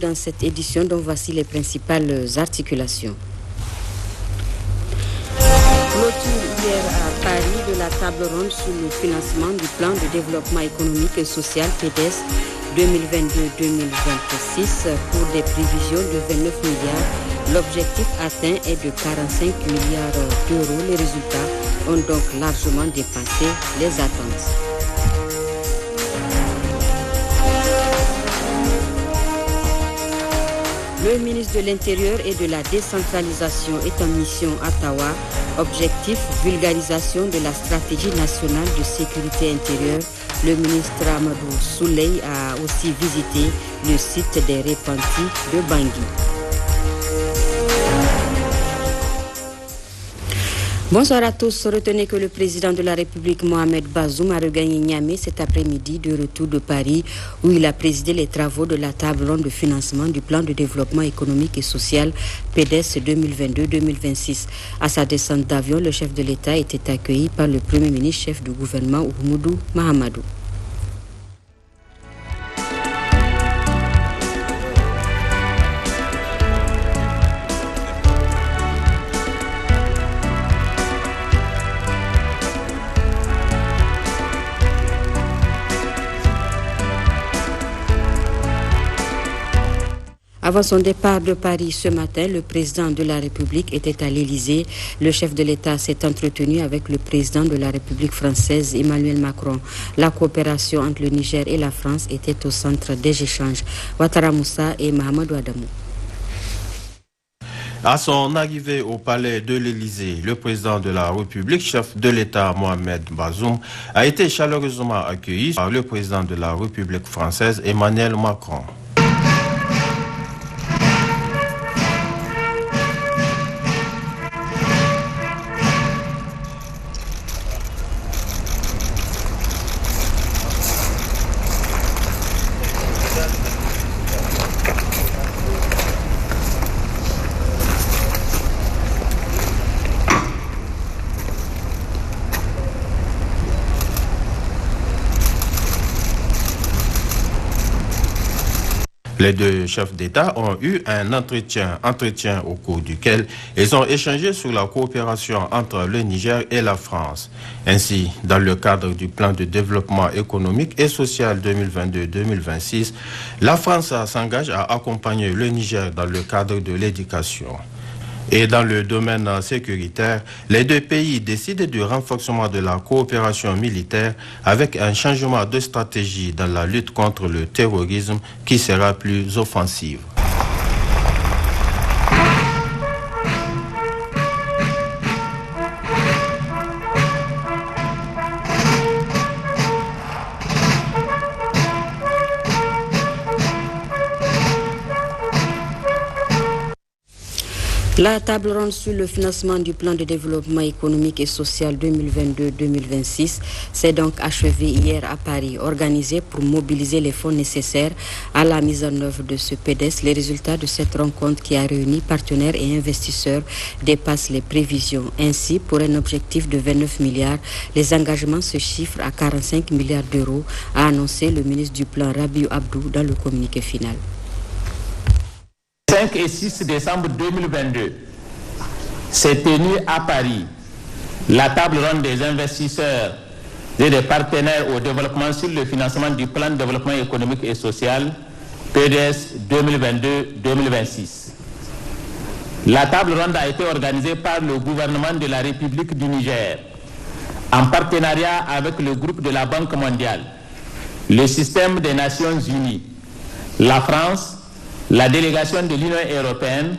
dans cette édition dont voici les principales articulations. Clôture hier à Paris de la table ronde sur le financement du plan de développement économique et social PDS 2022-2026 pour des prévisions de 29 milliards. L'objectif atteint est de 45 milliards d'euros. Les résultats ont donc largement dépassé les attentes. Le ministre de l'Intérieur et de la décentralisation est en mission à Ottawa. Objectif, vulgarisation de la stratégie nationale de sécurité intérieure. Le ministre Amadou Souley a aussi visité le site des repentis de Bangui. Bonsoir à tous. Retenez que le président de la République, Mohamed Bazoum, a regagné Niamey cet après-midi de retour de Paris où il a présidé les travaux de la table ronde de financement du plan de développement économique et social PDS 2022-2026. À sa descente d'avion, le chef de l'État était accueilli par le Premier ministre chef du gouvernement, Oumoudou Mahamadou. Avant son départ de Paris ce matin, le président de la République était à l'Élysée. Le chef de l'État s'est entretenu avec le président de la République française, Emmanuel Macron. La coopération entre le Niger et la France était au centre des échanges. Ouattara Moussa et Mahamadou Adamou. À son arrivée au palais de l'Élysée, le président de la République, chef de l'État Mohamed Bazoum, a été chaleureusement accueilli par le président de la République française, Emmanuel Macron. Les deux chefs d'État ont eu un entretien au cours duquel ils ont échangé sur la coopération entre le Niger et la France. Ainsi, dans le cadre du plan de développement économique et social 2022-2026, la France s'engage à accompagner le Niger dans le cadre de l'éducation. Et dans le domaine sécuritaire, les deux pays décident du renforcement de la coopération militaire avec un changement de stratégie dans la lutte contre le terrorisme qui sera plus offensive. La table ronde sur le financement du plan de développement économique et social 2022-2026 s'est donc achevée hier à Paris, organisée pour mobiliser les fonds nécessaires à la mise en œuvre de ce PDS. Les résultats de cette rencontre qui a réuni partenaires et investisseurs dépassent les prévisions. Ainsi, pour un objectif de 29 milliards, les engagements se chiffrent à 45 milliards d'euros, a annoncé le ministre du Plan Rabiou Abdou dans le communiqué final. 5 et 6 décembre 2022, s'est tenue à Paris la table ronde des investisseurs et des partenaires au développement sur le financement du plan de développement économique et social PDS 2022-2026. La table ronde a été organisée par le gouvernement de la République du Niger en partenariat avec le groupe de la Banque mondiale, le système des Nations unies, la France, la délégation de l'Union européenne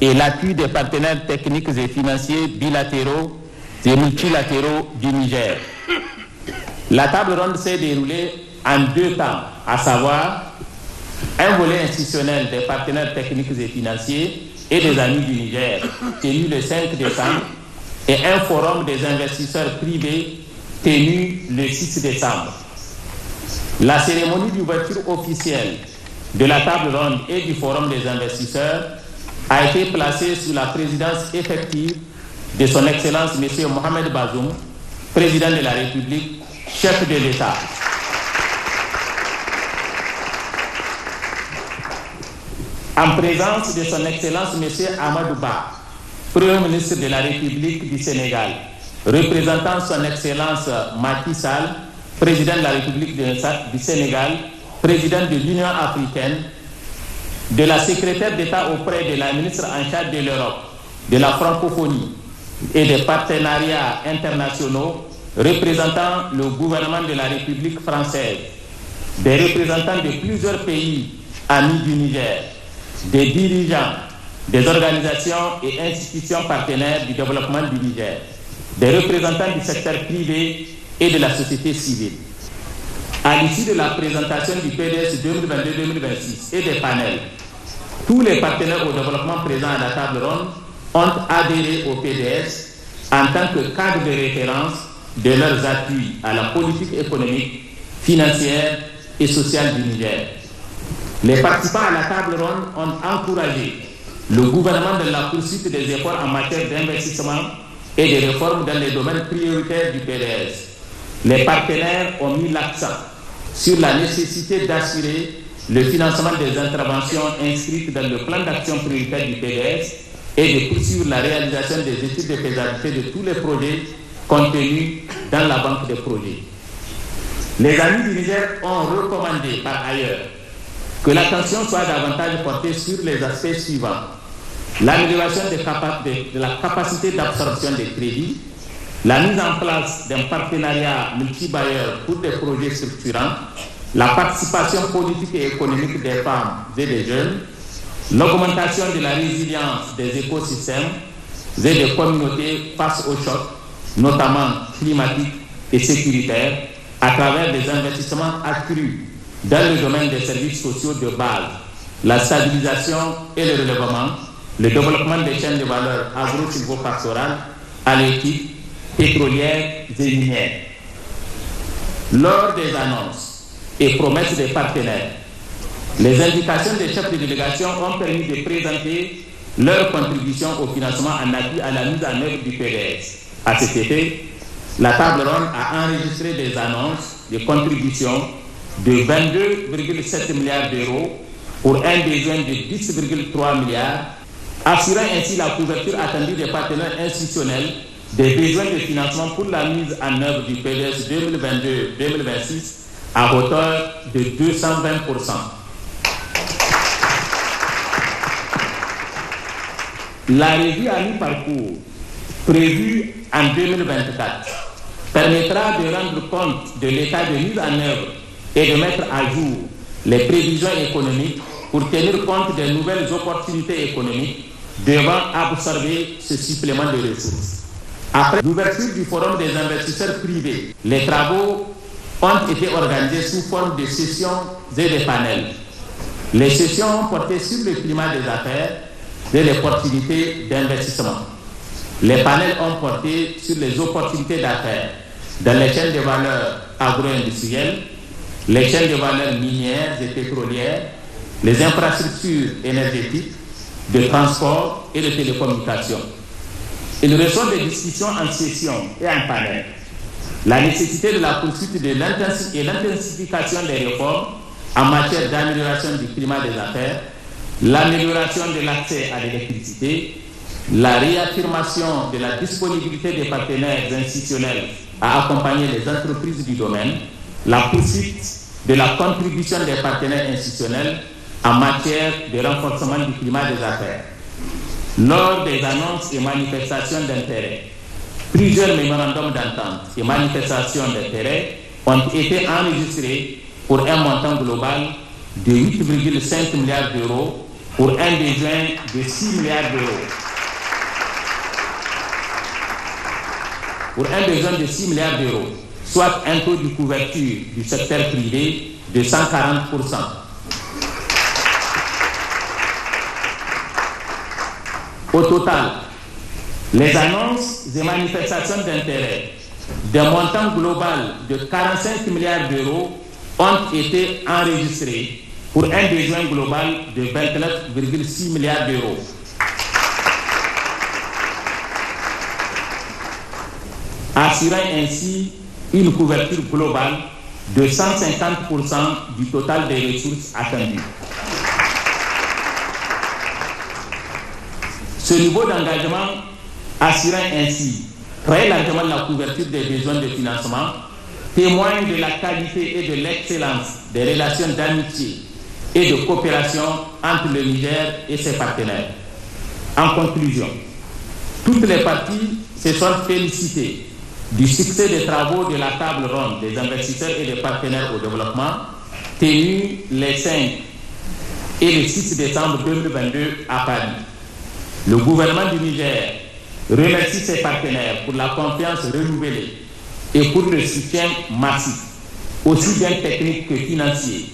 et l'appui des partenaires techniques et financiers bilatéraux et multilatéraux du Niger. La table ronde s'est déroulée en 2 temps, à savoir un volet institutionnel des partenaires techniques et financiers et des amis du Niger, tenu le 5 décembre, et un forum des investisseurs privés, tenu le 6 décembre. La cérémonie d'ouverture officielle de la table ronde et du forum des investisseurs a été placée sous la présidence effective de son Excellence M. Mohamed Bazoum, président de la République, chef de l'État. en présence de son Excellence M. Amadou Ba, Premier ministre de la République du Sénégal, représentant son Excellence Macky Sall, président de la République du Sénégal, président de l'Union africaine, de la secrétaire d'État auprès de la ministre en charge de l'Europe, de la francophonie et des partenariats internationaux, représentant le gouvernement de la République française, des représentants de plusieurs pays amis du Niger, des dirigeants des organisations et institutions partenaires du développement du Niger, des représentants du secteur privé et de la société civile. À l'issue de la présentation du PDS 2022-2026 et des panels, tous les partenaires au développement présents à la table ronde ont adhéré au PDS en tant que cadre de référence de leurs appuis à la politique économique, financière et sociale du Niger. Les participants à la table ronde ont encouragé le gouvernement de la poursuite des efforts en matière d'investissement et de réformes dans les domaines prioritaires du PDS. Les partenaires ont mis l'accent sur la nécessité d'assurer le financement des interventions inscrites dans le plan d'action prioritaire du PDS et de poursuivre la réalisation des études de faisabilité de tous les projets contenus dans la banque des projets. Les amis du Niger ont recommandé par ailleurs que l'attention soit davantage portée sur les aspects suivants: l'amélioration de la capacité d'absorption des crédits, la mise en place d'un partenariat multibailleur pour des projets structurants, la participation politique et économique des femmes et des jeunes, l'augmentation de la résilience des écosystèmes et des communautés face aux chocs, notamment climatiques et sécuritaires, à travers des investissements accrus dans le domaine des services sociaux de base, la stabilisation et le relèvement, le développement des chaînes de valeur agro-silvopastorales, halieutiques, pétrolières et minières. Lors des annonces et promesses des partenaires, les indications des chefs de délégation ont permis de présenter leur contribution au financement en appui à la mise en œuvre du PDS. À cet effet, la table ronde a enregistré des annonces de contributions de 22,7 milliards d'euros pour un besoin de 10,3 milliards, assurant ainsi la couverture attendue des partenaires institutionnels des besoins de financement pour la mise en œuvre du PDS 2022-2026 à hauteur de 220%. La revue à mi-parcours prévue en 2024 permettra de rendre compte de l'état de mise en œuvre et de mettre à jour les prévisions économiques pour tenir compte des nouvelles opportunités économiques devant absorber ce supplément de ressources. Après l'ouverture du Forum des investisseurs privés, les travaux ont été organisés sous forme de sessions et de panels. Les sessions ont porté sur le climat des affaires et les opportunités d'investissement. Les panels ont porté sur les opportunités d'affaires dans les chaînes de valeur agro-industrielles, les chaînes de valeur minières et pétrolières, les infrastructures énergétiques, de transport et de télécommunications. Il ressort des discussions en session et en panel la nécessité de la poursuite de l'intensification des réformes en matière d'amélioration du climat des affaires, l'amélioration de l'accès à l'électricité, la réaffirmation de la disponibilité des partenaires institutionnels à accompagner les entreprises du domaine, la poursuite de la contribution des partenaires institutionnels en matière de renforcement du climat des affaires. Lors des annonces et manifestations d'intérêt, plusieurs mémorandums d'entente et manifestations d'intérêt ont été enregistrés pour un montant global de 8,5 milliards d'euros pour un besoin de 6 milliards d'euros. Pour un besoin de 6 milliards d'euros, soit un taux de couverture du secteur privé de 140%. Au total, les annonces et manifestations d'intérêt d'un montant global de 45 milliards d'euros ont été enregistrées pour un besoin global de 29,6 milliards d'euros. Assurant ainsi une couverture globale de 150% du total des ressources attendues. Ce niveau d'engagement assurant ainsi très largement la couverture des besoins de financement témoigne de la qualité et de l'excellence des relations d'amitié et de coopération entre le Niger et ses partenaires. En conclusion, toutes les parties se sont félicitées du succès des travaux de la table ronde des investisseurs et des partenaires au développement tenue les 5 et le 6 décembre 2022 à Paris. Le gouvernement du Niger remercie ses partenaires pour la confiance renouvelée et pour le soutien massif, aussi bien technique que financier,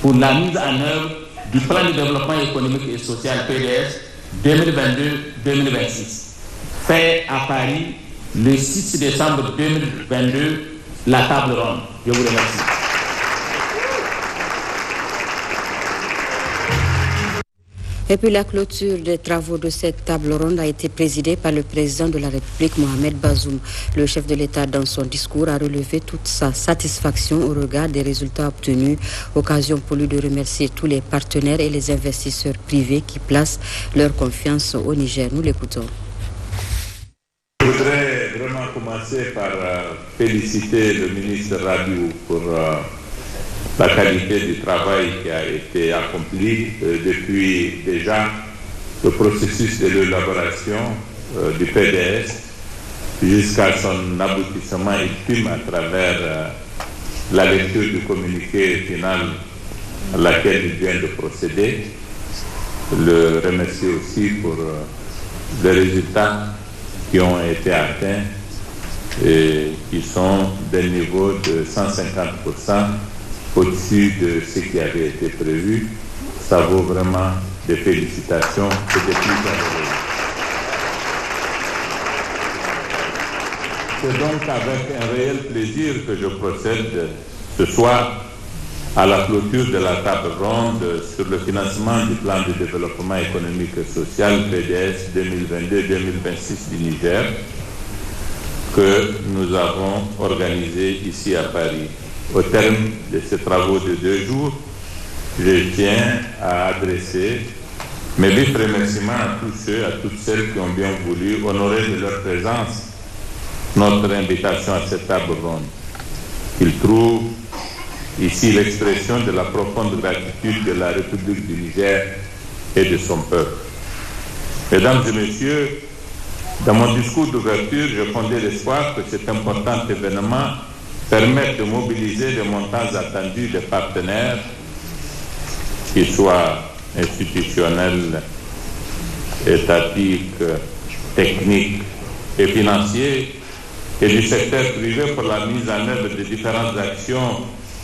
pour la mise en œuvre du plan de développement économique et social PDS 2022-2026, fait à Paris le 6 décembre 2022, la table ronde. Je vous remercie. Et puis la clôture des travaux de cette table ronde a été présidée par le président de la République, Mohamed Bazoum. Le chef de l'État, dans son discours, a relevé toute sa satisfaction au regard des résultats obtenus. Occasion pour lui de remercier tous les partenaires et les investisseurs privés qui placent leur confiance au Niger. Nous l'écoutons. Je voudrais vraiment commencer par féliciter le ministre Rabiou pour la qualité du travail qui a été accompli depuis déjà le processus de l'élaboration du PDS jusqu'à son aboutissement ultime à travers la lecture du communiqué final à laquelle il vient de procéder. Le remercier aussi pour les résultats qui ont été atteints et qui sont d'un niveau de 150% au-dessus de ce qui avait été prévu. Ça vaut vraiment des félicitations et des plus heureux. C'est donc avec un réel plaisir que je procède ce soir à la clôture de la table ronde sur le financement du plan de développement économique et social PDS 2022-2026 du Niger que nous avons organisé ici à Paris. Au terme de ces travaux de 2 jours, je tiens à adresser mes vifs remerciements à tous ceux, à toutes celles qui ont bien voulu honorer de leur présence notre invitation à cette table ronde. Ils trouvent ici l'expression de la profonde gratitude de la République du Niger et de son peuple. Mesdames et messieurs, dans mon discours d'ouverture, je fondais l'espoir que cet important événement permette de mobiliser les montants attendus des partenaires, qu'ils soient institutionnels, étatiques, techniques et financiers, et du secteur privé pour la mise en œuvre de différentes actions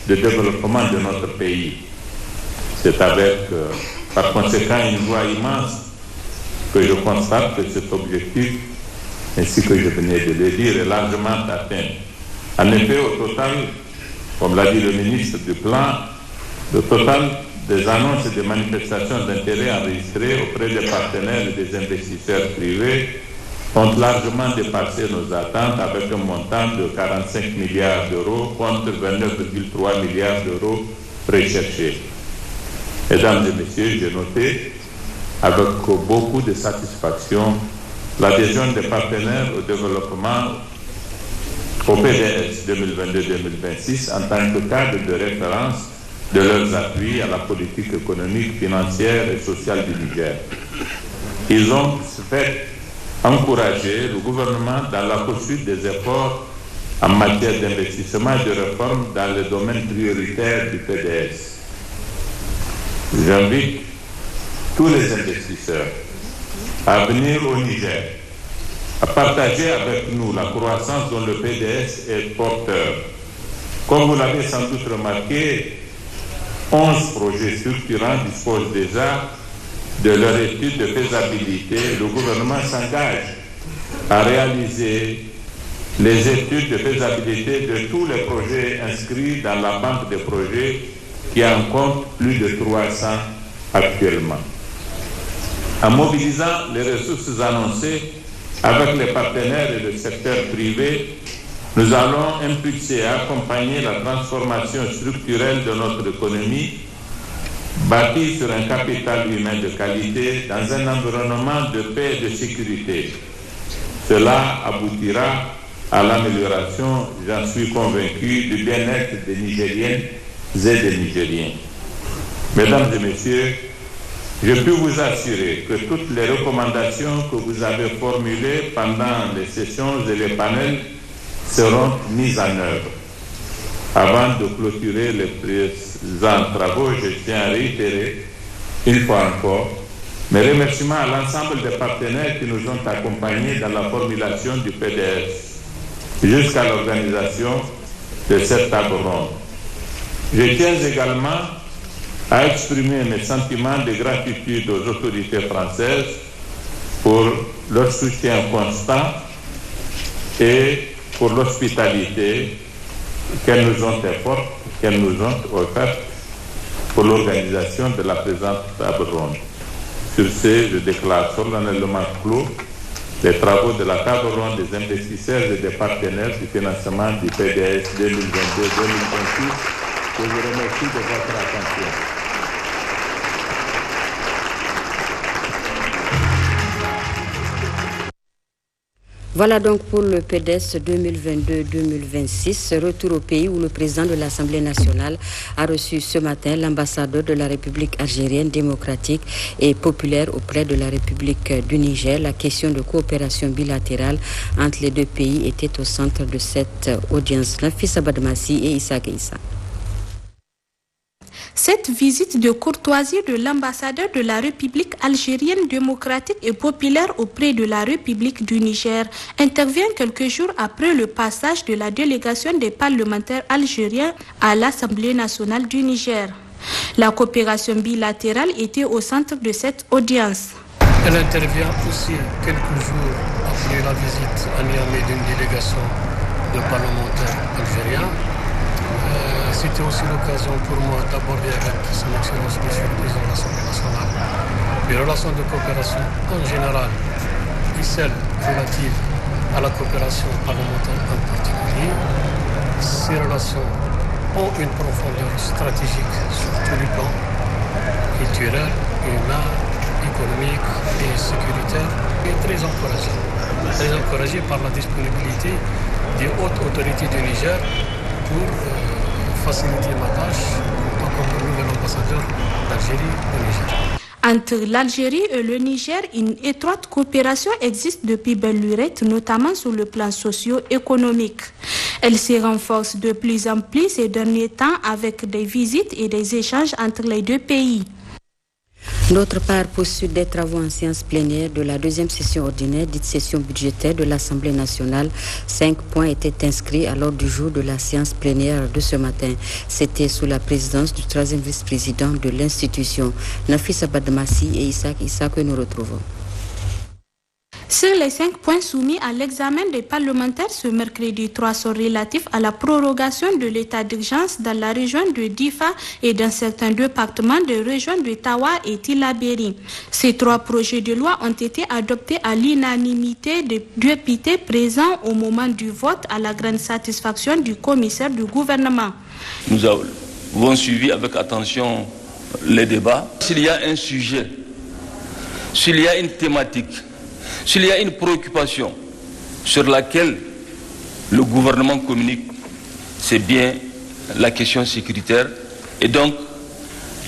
de développement de notre pays. C'est avec, par conséquent, une joie immense que je constate que cet objectif, ainsi que je venais de le dire, est largement atteint. En effet, au total, comme l'a dit le ministre du Plan, le total des annonces et des manifestations d'intérêt enregistrées auprès des partenaires et des investisseurs privés ont largement dépassé nos attentes avec un montant de 45 milliards d'euros contre 29,3 milliards d'euros recherchés. Mesdames et messieurs, j'ai noté avec beaucoup de satisfaction l'adhésion des partenaires au développement au PDS 2022-2026 en tant que cadre de référence de leurs appuis à la politique économique, financière et sociale du Niger. Ils ont fait encourager le gouvernement dans la poursuite des efforts en matière d'investissement et de réforme dans les domaines prioritaires du PDS. J'invite tous les investisseurs à venir au Niger, à partager avec nous la croissance dont le PDS est porteur. Comme vous l'avez sans doute remarqué, 11 projets structurants disposent déjà de leur étude de faisabilité. Le gouvernement s'engage à réaliser les études de faisabilité de tous les projets inscrits dans la banque des projets qui en compte plus de 300 actuellement. En mobilisant les ressources annoncées avec les partenaires et le secteur privé, nous allons impulser et accompagner la transformation structurelle de notre économie bâti sur un capital humain de qualité dans un environnement de paix et de sécurité. Cela aboutira à l'amélioration, j'en suis convaincu, du bien-être des Nigériennes et des Nigériens. Mesdames et messieurs, je peux vous assurer que toutes les recommandations que vous avez formulées pendant les sessions et les panels seront mises en œuvre. Avant de clôturer les présents travaux, je tiens à réitérer une fois encore mes remerciements à l'ensemble des partenaires qui nous ont accompagnés dans la formulation du PDS jusqu'à l'organisation de cette table ronde. Je tiens également à exprimer mes sentiments de gratitude aux autorités françaises pour leur soutien constant et pour l'hospitalité qu'elles nous ont offerte pour l'organisation de la présente table ronde. Sur ce, je déclare solennellement clos les travaux de la table ronde des investisseurs et des partenaires du financement du PDS 2022-2026. Je vous remercie de votre attention. Voilà donc pour le PDS 2022-2026, retour au pays où le président de l'Assemblée nationale a reçu ce matin l'ambassadeur de la République algérienne démocratique et populaire auprès de la République du Niger. La question de coopération bilatérale entre les deux pays était au centre de cette audience. Nafisa Badmassi et Issa Geissa. Cette visite de courtoisie de l'ambassadeur de la République algérienne démocratique et populaire auprès de la République du Niger intervient quelques jours après le passage de la délégation des parlementaires algériens à l'Assemblée nationale du Niger. La coopération bilatérale était au centre de cette audience. Elle intervient aussi quelques jours après la visite à Niamey d'une délégation de parlementaires algériens. C'était aussi l'occasion pour moi d'aborder avec son Excellence Monsieur le Président de l'Assemblée nationale les relations de coopération en général et celles relatives à la coopération parlementaire en particulier. Ces relations ont une profondeur stratégique sur tous les plans culturel, humain, économique et sécuritaire et très encouragé par la disponibilité des hautes autorités du Niger pour faciliter ma tâche en compagnie de l'ambassadeur d'Algérie au Niger. Entre l'Algérie et le Niger, une étroite coopération existe depuis belle lurette, notamment sur le plan socio-économique. Elle se renforce de plus en plus ces derniers temps avec des visites et des échanges entre les deux pays. D'autre part, poursuite des travaux en séance plénière de la deuxième session ordinaire, dite session budgétaire de l'Assemblée nationale. 5 points étaient inscrits à l'ordre du jour de la séance plénière de ce matin. C'était sous la présidence du 3e vice-président de l'institution, Nafisa Badmassi et Issa que nous retrouvons. Sur les 5 points soumis à l'examen des parlementaires ce mercredi 3 sont relatifs à la prorogation de l'état d'urgence dans la région de Difa et dans certains départements des régions de Tawa et Tillabéri. Ces 3 projets de loi ont été adoptés à l'unanimité des députés présents au moment du vote, à la grande satisfaction du commissaire du gouvernement. Nous avons suivi avec attention les débats. S'il y a un sujet, s'il y a une thématique, s'il y a une préoccupation sur laquelle le gouvernement communique, c'est bien la question sécuritaire et donc,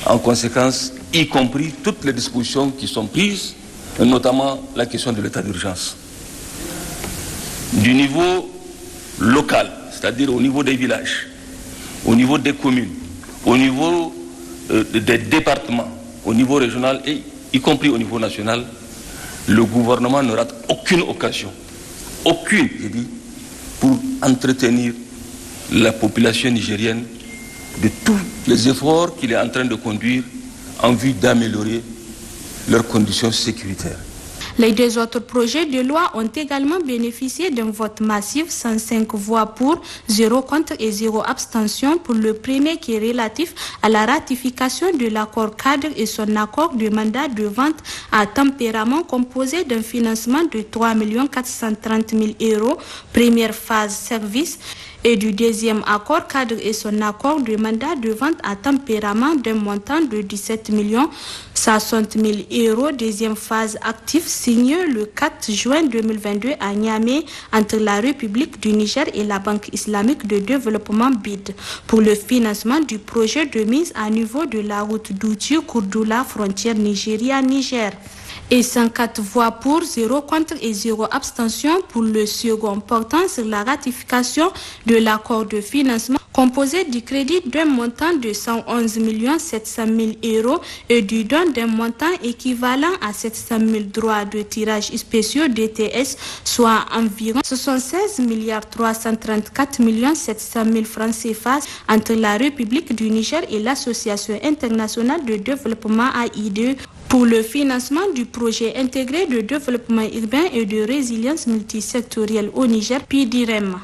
en conséquence, y compris toutes les dispositions qui sont prises, notamment la question de l'état d'urgence. Du niveau local, c'est-à-dire au niveau des villages, au niveau des communes, au niveau des départements, au niveau régional et y compris au niveau national, le gouvernement ne rate aucune occasion, aucune, pour entretenir la population nigérienne de tous les efforts qu'il est en train de conduire en vue d'améliorer leurs conditions sécuritaires. Les 2 autres projets de loi ont également bénéficié d'un vote massif, 105 voix pour, 0 contre et 0 abstention pour le premier qui est relatif à la ratification de l'accord cadre et son accord de mandat de vente à tempérament composé d'un financement de 3 430 000 €, première phase service, Et du deuxième accord cadre et son accord de mandat de vente à tempérament d'un montant de 17 60 000 €. Deuxième phase active signée le 4 juin 2022 à Niamey entre la République du Niger et la Banque islamique de développement BID pour le financement du projet de mise à niveau de la route Douti-Kourdoula, frontière Nigeria-Niger. Et 104 voix pour, 0 contre et 0 abstention pour le second, portant sur la ratification de l'accord de financement composé du crédit d'un montant de 111 700 000 € et du don d'un montant équivalent à 700 000 droits de tirage spéciaux DTS, soit environ 76 334 700 000 francs CFA entre la République du Niger et l'Association internationale de développement AIDE pour le financement du projet intégré de développement urbain et de résilience multisectorielle au Niger, PIDIREM.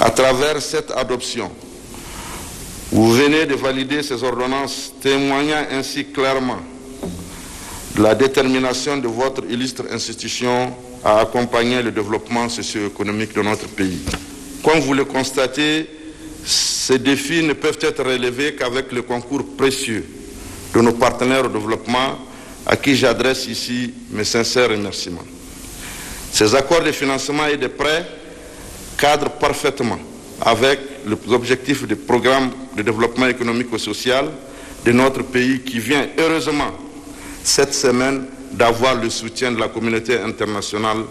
À travers cette adoption, vous venez de valider ces ordonnances, témoignant ainsi clairement de la détermination de votre illustre institution à accompagner le développement socio-économique de notre pays. Comme vous le constatez, ces défis ne peuvent être relevés qu'avec le concours précieux de nos partenaires au développement, à qui j'adresse ici mes sincères remerciements. Ces accords de financement et de prêts cadrent parfaitement avec les objectifs du programme de développement économique et social de notre pays qui vient heureusement cette semaine d'avoir le soutien de la communauté internationale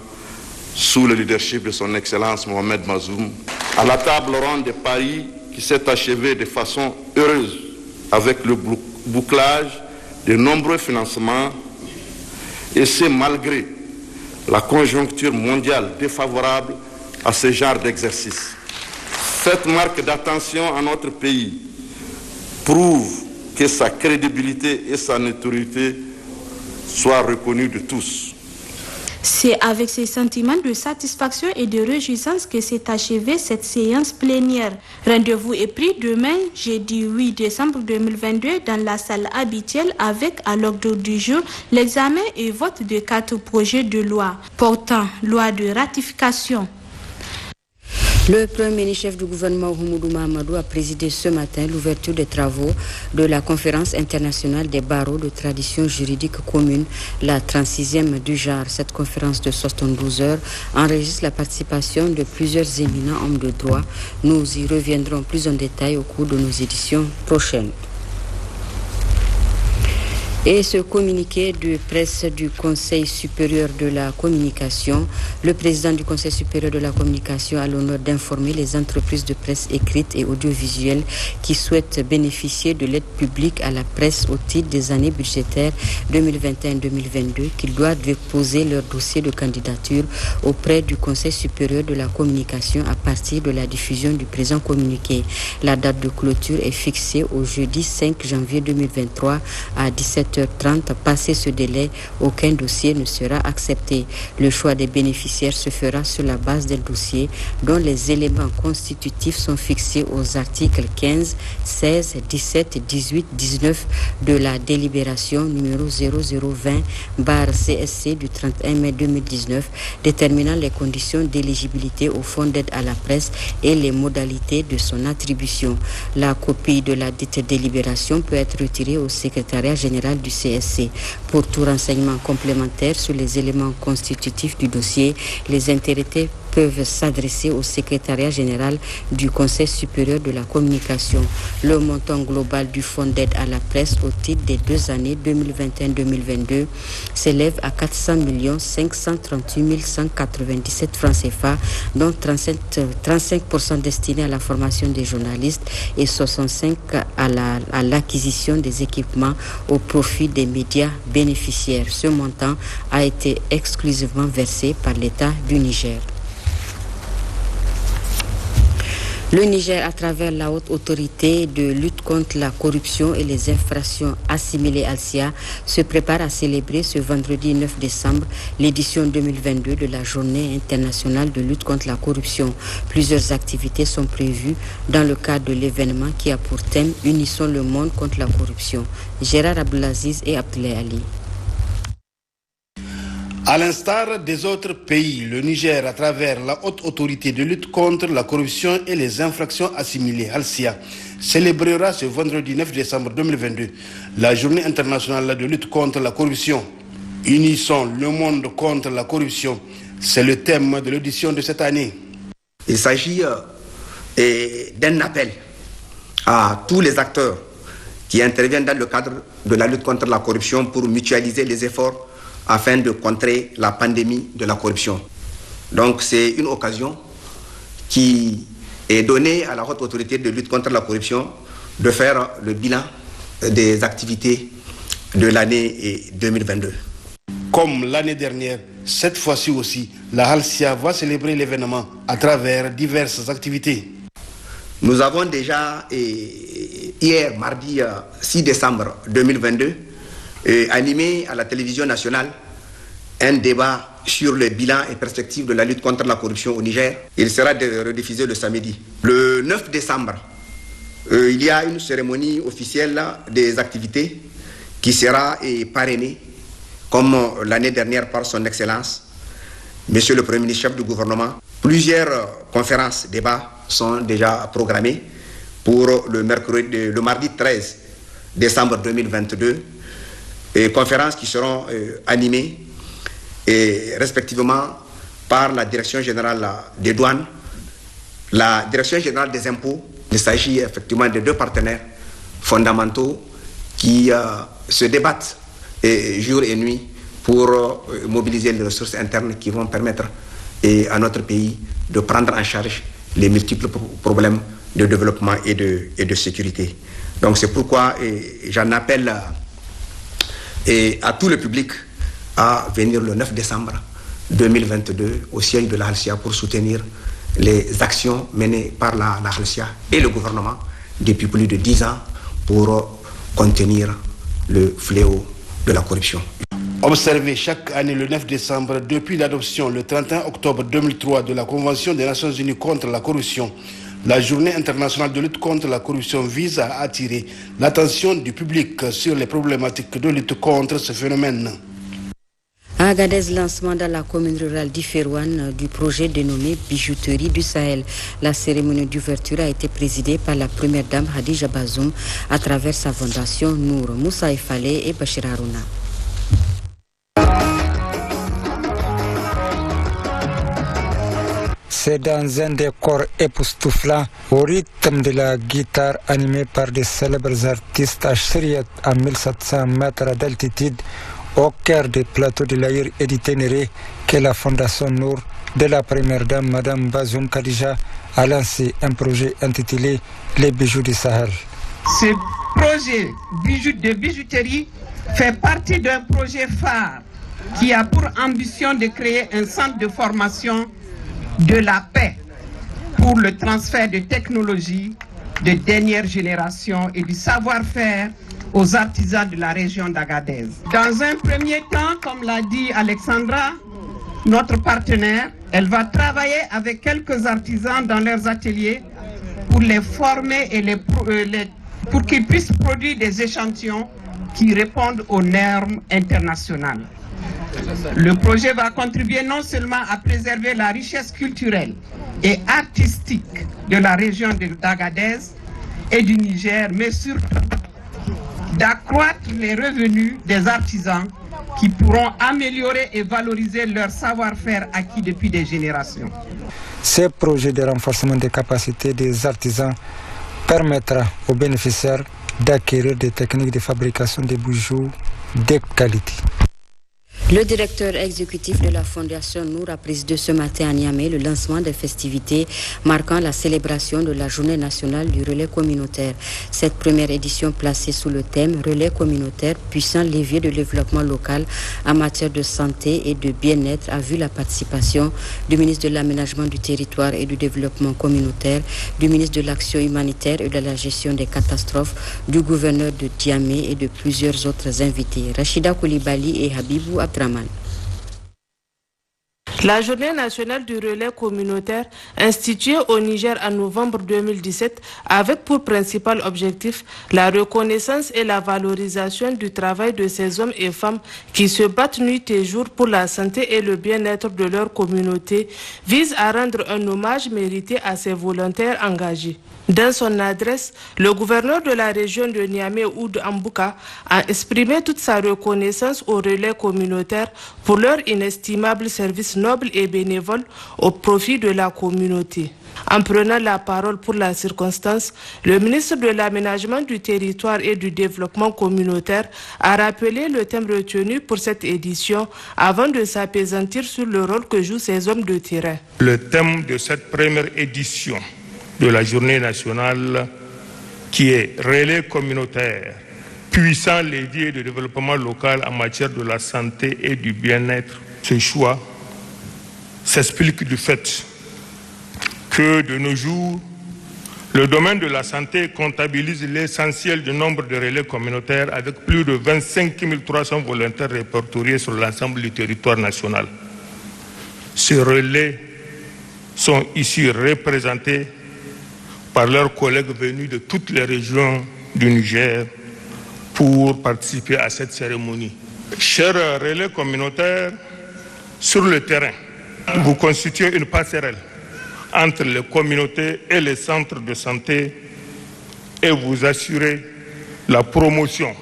sous le leadership de son Excellence Mohamed Bazoum à la table ronde de Paris qui s'est achevée de façon heureuse avec le bouclage de nombreux financements, et c'est malgré la conjoncture mondiale défavorable à ce genre d'exercice. Cette marque d'attention à notre pays prouve que sa crédibilité et sa notoriété soient reconnues de tous. C'est avec ces sentiments de satisfaction et de réjouissance que s'est achevée cette séance plénière. Rendez-vous est pris demain, jeudi 8 décembre 2022, dans la salle habituelle avec, à l'ordre du jour, l'examen et vote de 4 projets de loi portant loi de ratification. Le premier ministre du gouvernement Oumoudou Mahamadou a présidé ce matin l'ouverture des travaux de la conférence internationale des barreaux de tradition juridique commune, la 36e du genre. Cette conférence de 72 heures enregistre la participation de plusieurs éminents hommes de droit. Nous y reviendrons plus en détail au cours de nos éditions prochaines. Et ce communiqué de presse du Conseil supérieur de la communication, le président du Conseil supérieur de la communication a l'honneur d'informer les entreprises de presse écrite et audiovisuelle qui souhaitent bénéficier de l'aide publique à la presse au titre des années budgétaires 2021-2022 qu'ils doivent déposer leur dossier de candidature auprès du Conseil supérieur de la communication à partir de la diffusion du présent communiqué. La date de clôture est fixée au jeudi 5 janvier 2023 à 17h30. Passé ce délai, aucun dossier ne sera accepté. Le choix des bénéficiaires se fera sur la base des dossiers dont les éléments constitutifs sont fixés aux articles 15, 16, 17, 18, 19 de la délibération numéro 0020/CSC du 31 mai 2019 déterminant les conditions d'éligibilité au fonds d'aide à la presse et les modalités de son attribution. La copie de la dite délibération peut être retirée au secrétariat général du CSC. Pour tout renseignement complémentaire sur les éléments constitutifs du dossier, les intéressés peuvent s'adresser au secrétariat général du Conseil supérieur de la communication. Le montant global du fonds d'aide à la presse au titre des 2 années 2021-2022 s'élève à 400 538 197 francs CFA, dont 35% destinés à la formation des journalistes et 65% à l'acquisition des équipements au profit des médias bénéficiaires. Ce montant a été exclusivement versé par l'État du Niger. Le Niger, à travers la haute autorité de lutte contre la corruption et les infractions assimilées ALCIA, se prépare à célébrer ce vendredi 9 décembre l'édition 2022 de la Journée internationale de lutte contre la corruption. Plusieurs activités sont prévues dans le cadre de l'événement qui a pour thème « Unissons le monde contre la corruption ». Gérard Abdelaziz et Abdoulaye Ali. À l'instar des autres pays, le Niger, à travers la Haute Autorité de lutte contre la corruption et les infractions assimilées, HALCIA, célébrera ce vendredi 9 décembre 2022 la journée internationale de lutte contre la corruption. Unissons le monde contre la corruption, c'est le thème de l'édition de cette année. Il s'agit d'un appel à tous les acteurs qui interviennent dans le cadre de la lutte contre la corruption pour mutualiser les efforts afin de contrer la pandémie de la corruption. Donc c'est une occasion qui est donnée à la Haute Autorité de lutte contre la corruption de faire le bilan des activités de l'année 2022. Comme l'année dernière, cette fois-ci aussi, la HALCIA va célébrer l'événement à travers diverses activités. Nous avons déjà, hier, mardi 6 décembre 2022, animé à la télévision nationale un débat sur le bilan et perspectives de la lutte contre la corruption au Niger. Il sera rediffusé le samedi. Le 9 décembre, il y a une cérémonie officielle des activités qui sera parrainée, comme l'année dernière, par son Excellence, Monsieur le Premier ministre, chef du gouvernement. Plusieurs conférences, débats sont déjà programmés pour le mardi 13 décembre 2022. Conférences qui seront animées respectivement par la Direction générale des douanes, la Direction générale des impôts. Il s'agit effectivement de deux partenaires fondamentaux qui se débattent jour et nuit pour mobiliser les ressources internes qui vont permettre à notre pays de prendre en charge les multiples problèmes de développement et de sécurité. Donc c'est pourquoi j'en appelle à tout le public à venir le 9 décembre 2022 au siège de la HALCIA pour soutenir les actions menées par la HALCIA et le gouvernement depuis plus de 10 ans pour contenir le fléau de la corruption. Observé chaque année le 9 décembre depuis l'adoption le 31 octobre 2003 de la Convention des Nations Unies contre la corruption, la Journée internationale de lutte contre la corruption vise à attirer l'attention du public sur les problématiques de lutte contre ce phénomène. À Agadez, lancement dans la commune rurale d'Iferouane du projet dénommé Bijouterie du Sahel. La cérémonie d'ouverture a été présidée par la première dame Hadija Bazoum à travers sa fondation Nour, Moussa Efale et Bachir Harouna. C'est dans un décor époustouflant au rythme de la guitare animé par des célèbres artistes à Chériat à 1700 mètres d'altitude au cœur des plateaux de l'Aïr et du Ténéré que la Fondation Nour de la première dame Madame Bazoum Khadija a lancé un projet intitulé Les bijoux du Sahel. Ce projet de bijouterie fait partie d'un projet phare qui a pour ambition de créer un centre de formation de la paix pour le transfert de technologies de dernière génération et du savoir-faire aux artisans de la région d'Agadez. Dans un premier temps, comme l'a dit Alexandra, notre partenaire, elle va travailler avec quelques artisans dans leurs ateliers pour les former et pour qu'ils puissent produire des échantillons qui répondent aux normes internationales. Le projet va contribuer non seulement à préserver la richesse culturelle et artistique de la région d'Agadez et du Niger, mais surtout d'accroître les revenus des artisans qui pourront améliorer et valoriser leur savoir-faire acquis depuis des générations. Ce projet de renforcement des capacités des artisans permettra aux bénéficiaires d'acquérir des techniques de fabrication de bijoux de qualité. Le directeur exécutif de la Fondation Nour a présidé ce matin à Niamey le lancement des festivités marquant la célébration de la Journée nationale du relais communautaire. Cette première édition placée sous le thème Relais communautaire, puissant levier de développement local en matière de santé et de bien-être a vu la participation du ministre de l'Aménagement du territoire et du développement communautaire, du ministre de l'Action humanitaire et de la gestion des catastrophes, du gouverneur de Niamey et de plusieurs autres invités. Rachida Koulibaly et Habibou Abdraman. La journée nationale du relais communautaire, instituée au Niger en novembre 2017, avec pour principal objectif la reconnaissance et la valorisation du travail de ces hommes et femmes qui se battent nuit et jour pour la santé et le bien-être de leur communauté, vise à rendre un hommage mérité à ces volontaires engagés. Dans son adresse, le gouverneur de la région de Niamey, Ould Ambouka, a exprimé toute sa reconnaissance aux relais communautaires pour leur inestimable service noble et bénévole au profit de la communauté. En prenant la parole pour la circonstance, le ministre de l'Aménagement du territoire et du développement communautaire a rappelé le thème retenu pour cette édition avant de s'appesantir sur le rôle que jouent ces hommes de terrain. Le thème de cette première édition de la journée nationale, qui est relais communautaire, puissant levier de développement local en matière de la santé et du bien-être. Ce choix s'explique du fait que de nos jours, le domaine de la santé comptabilise l'essentiel du nombre de relais communautaires avec plus de 25 300 volontaires répertoriés sur l'ensemble du territoire national. Ces relais sont ici représentés par leurs collègues venus de toutes les régions du Niger pour participer à cette cérémonie. Chers relais communautaires, sur le terrain, vous constituez une passerelle entre les communautés et les centres de santé et vous assurez la promotion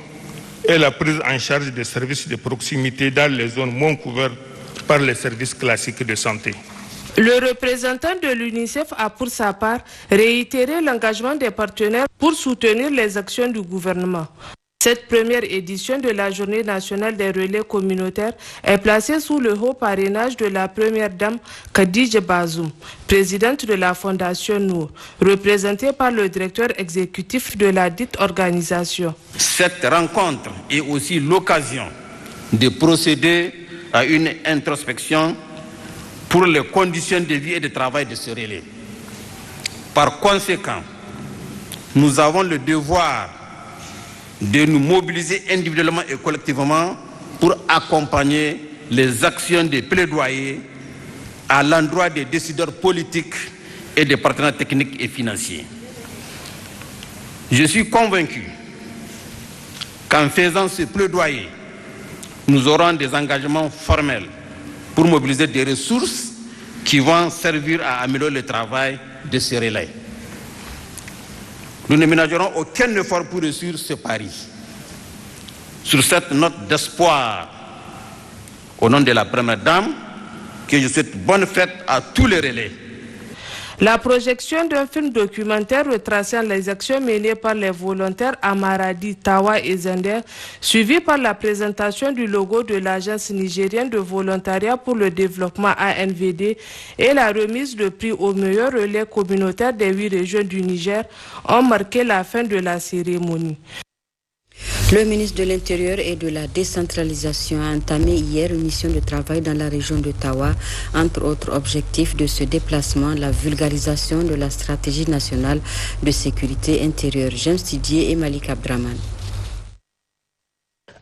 et la prise en charge des services de proximité dans les zones moins couvertes par les services classiques de santé. Le représentant de l'UNICEF a pour sa part réitéré l'engagement des partenaires pour soutenir les actions du gouvernement. Cette première édition de la Journée nationale des relais communautaires est placée sous le haut parrainage de la première dame Khadija Bazoum, présidente de la Fondation Nour, représentée par le directeur exécutif de la dite organisation. Cette rencontre est aussi l'occasion de procéder à une introspection pour les conditions de vie et de travail de ce relais. Par conséquent, nous avons le devoir de nous mobiliser individuellement et collectivement pour accompagner les actions de plaidoyer à l'endroit des décideurs politiques et des partenaires techniques et financiers. Je suis convaincu qu'en faisant ce plaidoyer, nous aurons des engagements formels pour mobiliser des ressources qui vont servir à améliorer le travail de ces relais. Nous ne ménagerons aucun effort pour réussir ce pari. Sur cette note d'espoir, au nom de la Première Dame, que je souhaite bonne fête à tous les relais. La projection d'un film documentaire retraçant les actions menées par les volontaires à Maradi, Tawa et Zender, suivi par la présentation du logo de l'Agence nigérienne de volontariat pour le développement ANVD et la remise de prix aux meilleurs relais communautaires des 8 régions du Niger, ont marqué la fin de la cérémonie. Le ministre de l'Intérieur et de la décentralisation a entamé hier une mission de travail dans la région de Tawa. Entre autres objectifs de ce déplacement, la vulgarisation de la stratégie nationale de sécurité intérieure. James Tidier et Malik Abdraman.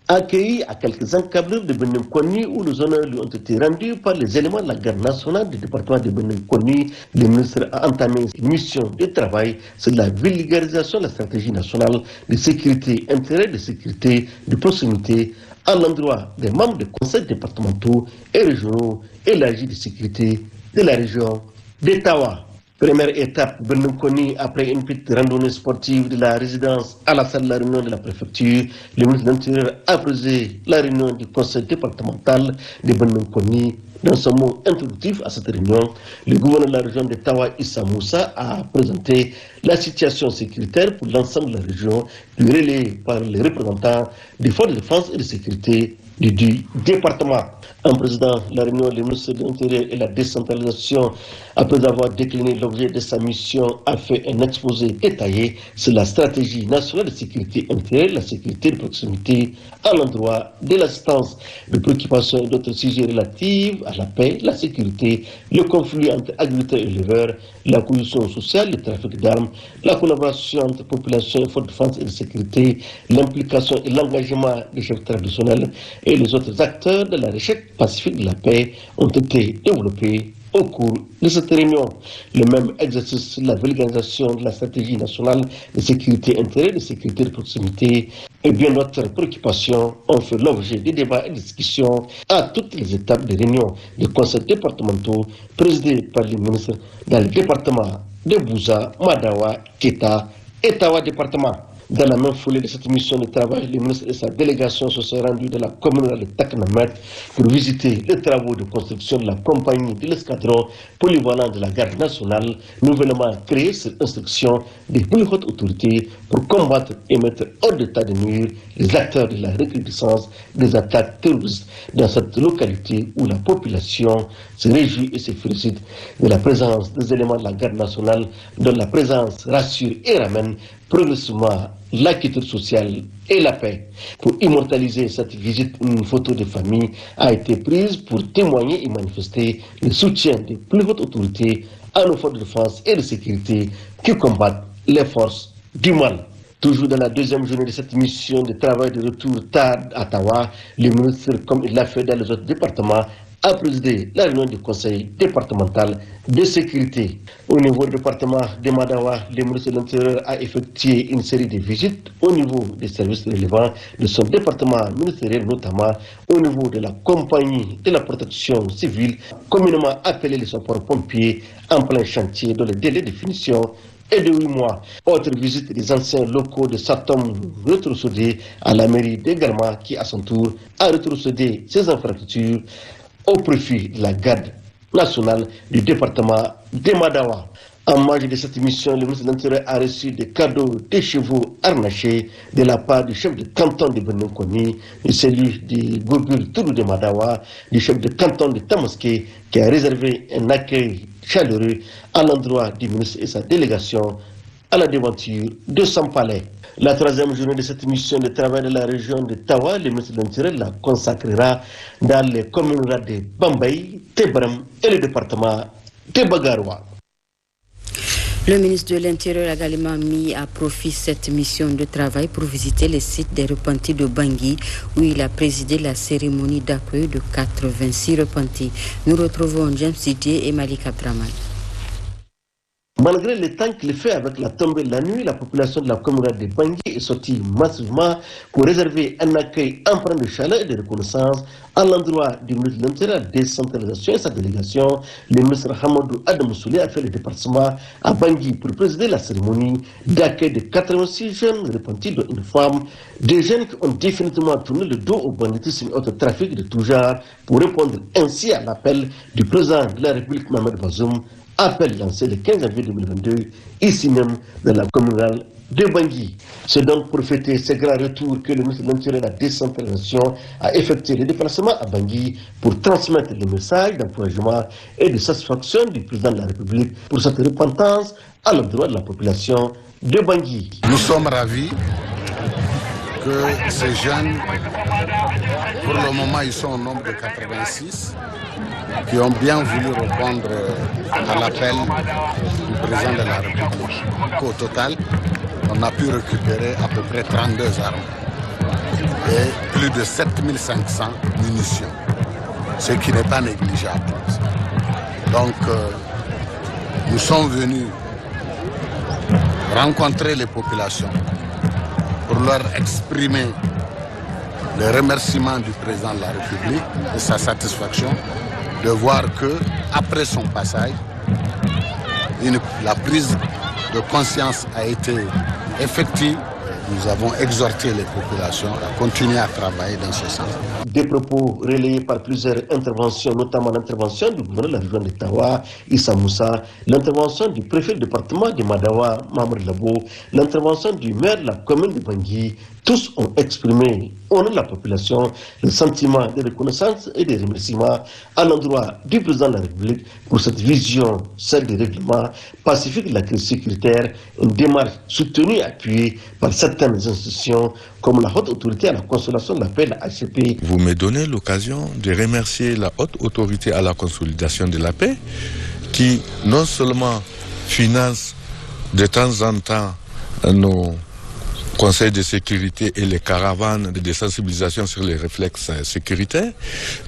Accueillis à quelques encablures de Benin Koni où les honneurs lui ont été rendus par les éléments de la garde nationale du département de Benin Koni, le ministre a entamé une mission de travail sur la vulgarisation de la stratégie nationale de sécurité intérieure, de sécurité de proximité à l'endroit des membres des conseils départementaux et régionaux élargis de sécurité de la région d'Ottawa. Première étape, Benin Koni, après une petite randonnée sportive de la résidence à la salle de la réunion de la préfecture, le ministre de l'Intérieur a présidé la réunion du conseil départemental de Benin Koni. Dans son mot introductif à cette réunion, le gouverneur de la région de Tawa, Issa Moussa, a présenté la situation sécuritaire pour l'ensemble de la région, relayée par les représentants des forces de défense et de sécurité du département. En président de la réunion, le ministre de l'Intérieur et la décentralisation, après avoir décliné l'objet de sa mission, a fait un exposé détaillé sur la stratégie nationale de sécurité intérieure, la sécurité de proximité à l'endroit de l'assistance, de préoccupations et d'autres sujets relatifs à la paix, la sécurité, le conflit entre agriculteurs et éleveurs, la cohésion sociale, le trafic d'armes, la collaboration entre population et forces de défense et de sécurité, l'implication et l'engagement des chefs traditionnels et les autres acteurs de la recherche pacifique de la paix ont été développés au cours de cette réunion. Le même exercice sur la vulgarisation de la stratégie nationale de sécurité intérieure, de sécurité de proximité et bien d'autres préoccupations ont fait l'objet des débats et des discussions à toutes les étapes des réunions des conseils départementaux présidés par les ministres dans le département de Bouza, Madawa, Keta et Tawa département. Dans la même foulée de cette mission de travail, le ministre et sa délégation se sont rendus dans la commune de Taknamet pour visiter les travaux de construction de la compagnie de l'escadron polyvalent de la garde nationale, nouvellement créée sur instruction des plus hautes autorités pour combattre et mettre hors d'état de nuire les acteurs de la recrudescence des attaques terroristes dans cette localité où la population se réjouit et se félicite de la présence des éléments de la garde nationale, dont la présence rassure et ramène progressivement la quiétude sociale et la paix. Pour immortaliser cette visite, une photo de famille a été prise pour témoigner et manifester le soutien des plus hautes autorités à nos forces de défense et de sécurité qui combattent les forces du mal. Toujours dans la deuxième journée de cette mission de travail de retour tard à Tawa, le ministre, comme il l'a fait dans les autres départements, a présidé la réunion du conseil départemental de sécurité. Au niveau du département de Madawa, le ministre de l'Intérieur a effectué une série de visites au niveau des services relevants de son département ministériel, notamment au niveau de la compagnie de la protection civile, communément appelée les sapeurs-pompiers, en plein chantier dont le délai de finition est de 8 mois. Autre visite des anciens locaux de Satom rétrocédés à la mairie d'Egalma qui, à son tour, a rétrocédé ses infrastructures au profit de la garde nationale du département de Madawa. En marge de cette mission, le ministre de l'Intérieur a reçu des cadeaux de chevaux harnachés de la part du chef de canton de Benin-Koni, de celui du Gobul Tourou de Madawa, du chef de canton de Tamaské, qui a réservé un accueil chaleureux à l'endroit du ministre et sa délégation à la devanture de son palais. La troisième journée de cette mission de travail de la région de Tawa, le ministre de l'Intérieur la consacrera dans les communes de Bambay, Tebram et le département de Bagaroua. Le ministre de l'Intérieur a également mis à profit cette mission de travail pour visiter les sites des repentis de Bangui, où il a présidé la cérémonie d'accueil de 86 repentis. Nous retrouvons James Didier et Malik Abdraman. Malgré le temps qu'il fait avec la tombée de la nuit, la population de la commune de Bangui est sortie massivement pour réserver un accueil empreint de chaleur et de reconnaissance à l'endroit du ministre de l'Intérieur, décentralisation et sa délégation. Le ministre Hamadou Adam Soulé a fait le déplacement à Bangui pour présider la cérémonie d'accueil de 86 jeunes repentis dont une femme, des jeunes qui ont définitivement tourné le dos au banditisme et autres trafics de tout genre pour répondre ainsi à l'appel du président de la République Mohamed Bazoum. Appel lancé le 15 janvier 2022, ici même dans la commune de Bangui. C'est donc pour fêter ce grand retour que le ministre de l'Intérieur et de la décentralisation a effectué le déplacement à Bangui pour transmettre le message d'encouragement et de satisfaction du président de la République pour cette repentance à l'endroit de la population de Bangui. Nous sommes ravis que ces jeunes, pour le moment ils sont au nombre de 86, qui ont bien voulu répondre à l'appel du président de la République. Au total, on a pu récupérer à peu près 32 armes et plus de 7500 munitions, ce qui n'est pas négligeable. Donc, nous sommes venus rencontrer les populations pour leur exprimer le remerciement du président de la République et sa satisfaction de voir que, après son passage, la prise de conscience a été effective. Nous avons exhorté les populations à continuer à travailler dans ce sens. Des propos relayés par plusieurs interventions, notamment l'intervention du gouverneur de la région de Tawa, Issa Moussa, l'intervention du préfet du département de Madawa, Mamadou Labo, l'intervention du maire de la commune de Bangui. Tous ont exprimé au nom de la population le sentiment de reconnaissance et de remerciements à l'endroit du président de la République pour cette vision, celle du règlement pacifique de la crise sécuritaire, une démarche soutenue et appuyée par certaines institutions comme la Haute Autorité à la Consolidation de la Paix, la HCP. Vous me donnez l'occasion de remercier la Haute Autorité à la Consolidation de la Paix qui non seulement finance de temps en temps nos conseils de sécurité et les caravanes de sensibilisation sur les réflexes sécuritaires,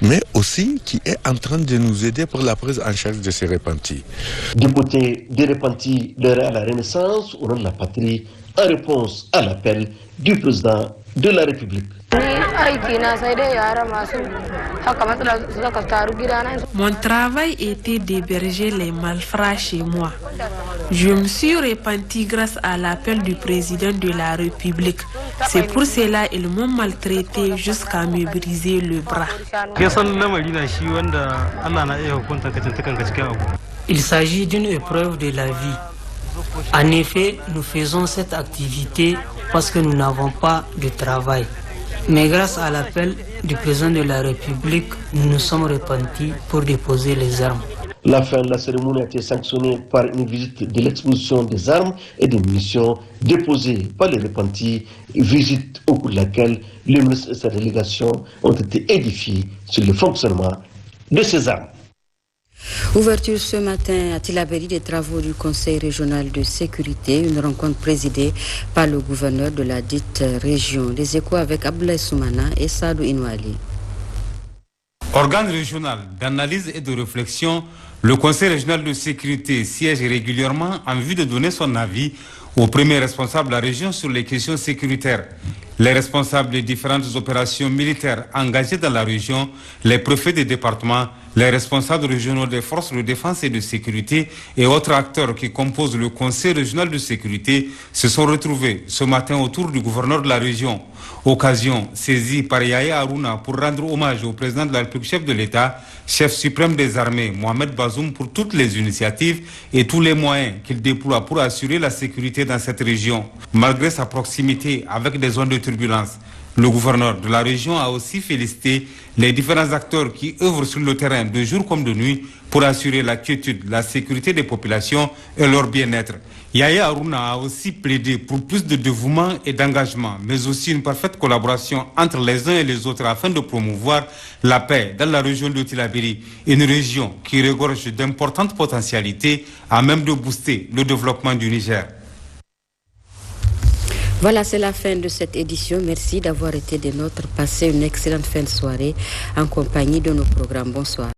mais aussi qui est en train de nous aider pour la prise en charge de ces repentis. Du côté des repentis, l'heure à la Renaissance, au nom de la patrie, en réponse à l'appel du président de la République. Mon travail était d'héberger les malfrats chez moi. Je me suis repenti grâce à l'appel du président de la République. C'est pour cela qu'ils m'ont maltraité jusqu'à me briser le bras. Il s'agit d'une épreuve de la vie. En effet, nous faisons cette activité parce que nous n'avons pas de travail. Mais grâce à l'appel du président de la République, nous nous sommes repentis pour déposer les armes. La fin de la cérémonie a été sanctionnée par une visite de l'exposition des armes et des munitions déposées par les repentis, visite au cours de laquelle le ministre et sa délégation ont été édifiés sur le fonctionnement de ces armes. Ouverture ce matin à Tillabéri des travaux du Conseil régional de sécurité, une rencontre présidée par le gouverneur de la dite région. Les échos avec Abdoulaye Soumana et Sadou Inouali. Organe régional d'analyse et de réflexion, le Conseil régional de sécurité siège régulièrement en vue de donner son avis aux premiers responsables de la région sur les questions sécuritaires. Les responsables des différentes opérations militaires engagées dans la région, les préfets des départements, les responsables régionaux des forces de défense et de sécurité et autres acteurs qui composent le Conseil régional de sécurité se sont retrouvés ce matin autour du gouverneur de la région. Occasion saisie par Yahya Harouna pour rendre hommage au président de la République, chef de l'État, chef suprême des armées, Mohamed Bazoum, pour toutes les initiatives et tous les moyens qu'il déploie pour assurer la sécurité dans cette région. Malgré sa proximité avec des zones de turbulence, le gouverneur de la région a aussi félicité les différents acteurs qui œuvrent sur le terrain de jour comme de nuit pour assurer la quiétude, la sécurité des populations et leur bien-être. Yahya Harouna a aussi plaidé pour plus de dévouement et d'engagement, mais aussi une parfaite collaboration entre les uns et les autres afin de promouvoir la paix dans la région de Tillabéri, une région qui regorge d'importantes potentialités à même de booster le développement du Niger. Voilà, c'est la fin de cette édition. Merci d'avoir été des nôtres. Passez une excellente fin de soirée en compagnie de nos programmes. Bonsoir.